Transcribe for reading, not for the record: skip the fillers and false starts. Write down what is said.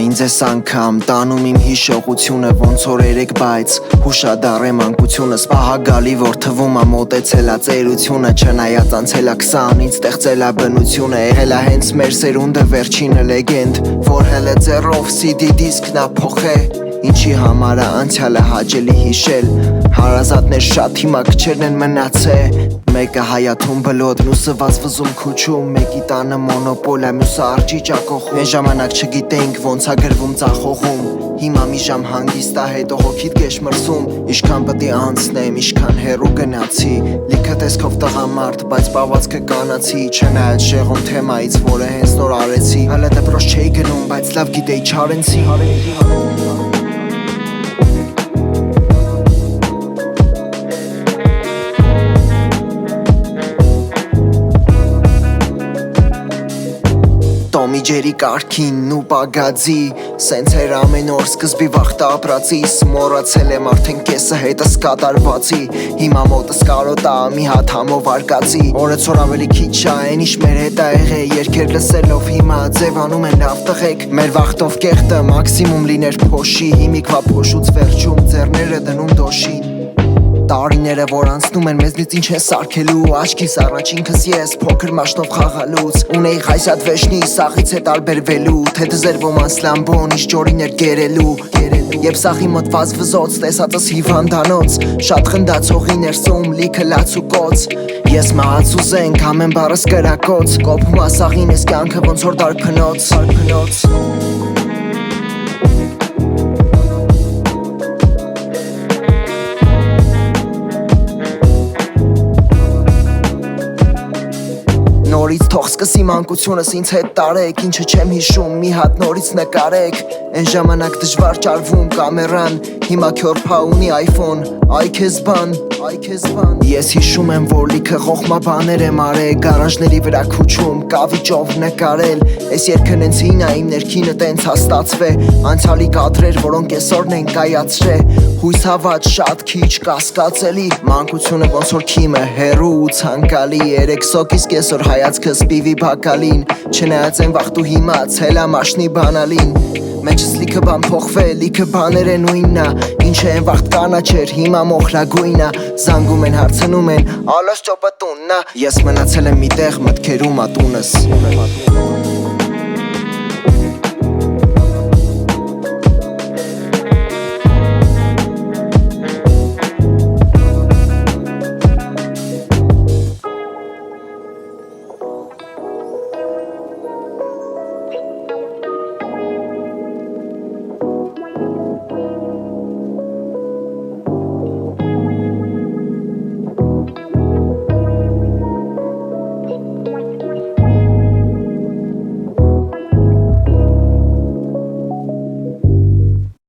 ինձ ես անգամ տանում իմ հիշողությունը ոնց որ երեք բայց հուշադար է մանկությունս պահագալի որ թվում ա մոտեցել ա ծերությունը չնայած անցել ա 20-ից ստեղծել ա բնությունը եղել ա հենց մեր սերունդը վերջինը լեգենդ որ հել է ձեռով CD դիսկն ա փոխե ինչի համար ա անցյալը հաճելի հիշել հարազատներ շատ հիմա քչերն են մնացե Մեկը հայաթում բլոտ, մյուսը վազվզում քուչում Մեկի տանը մոնոպոլ է, մյուսը արջի ճակողում Են ժամանակ չգիտենք ոնց ա գրվում ծախողում Հիմա մի ժամ հանգիստ ա հետո հոգիդ գեշ մրսում Իշքան պտի անցնեմ, իշքան հեռու գնացի Լիքը տեսքով տղամարդ, բայց պավացքը կանացի Չնայած շեղում թեմայից, որը հենց նոր արեցի Հալը դպրոց չէի գնում, բայց լավ գիտեի չարենցի Տոմի ջերի կարքին ու պագածի Սենց էր ամեն օր սկզբի վաղտը ապրածիս Մորացել եմ արդեն կեսը հետս կատարվածի Հիմա մոտս կարոտա մի հատ համով արկածի Օրեց որ ավելի քիչ ա են իշ մեր հետ ա եղե Երկեր լսելով հիմա ձևանում են լավ տղեկ Մեր վաղտով կեղտը մաքսիմում լիներ փոշի Հիմիկվա փոշուց վերջում ձեռները դնում դոշին Տարիները որ անցնում են մեզնից ինչ է սարքելու Աչքիս առաջինքս ես փոքր մաշնով խաղալուց Ունեի խայսատ վեշնի սաղից է տարբերվելու Թե դզերվում անսլամբոն իշ ջորիներ գերելու Եվ սաղի մոտ վազվզոց տեսածս հիվանդանոց Շատ խնդացողի ներսում լիքը լաց ու կոց Ես մահաց ու զենք ամեն բարս կրակոց Կոպում ասաղին ես կյանքը ոնց որ դարփնոց Նորից թող սկսի մանկությունս ինձ հետ տարեք Ինչը չեմ հիշում մի հատ նորից նկարեք Են ժամանակ դժվար ճարվում կամերան Հիմա քյորփա ունի iPhone Այ քեզ բան Ես հիշում եմ որ լիքը խոխմա բաներ եմ արել Գարաժների վրա քուչում կավիճով նկարել Այս երգը նենց հին ա իմ ներքինը տենց հաստացվե Անցյալի կադրեր որոնք այսօրն են կայացրե Հույս հավատ շատ քիչ կասկածելի Մանկությունը ոնց որ քիմը հերու ու ցանկալի Երեք սոկիսկ այսօր հայացքս պիվի բակալին Չնայած են վաղտու հիմա ցելա մաշնի բանալին Մեջս լիքը բան փոխվել, լիքը բաներ են նույննա Ինչը են վաղտ կանաչեր, հիմա մոխրագույնա Զանգում են, հարցնում են, ալոս ճոպը տուննա Ես մնացել եմ մի տեղ մտքերում ատունս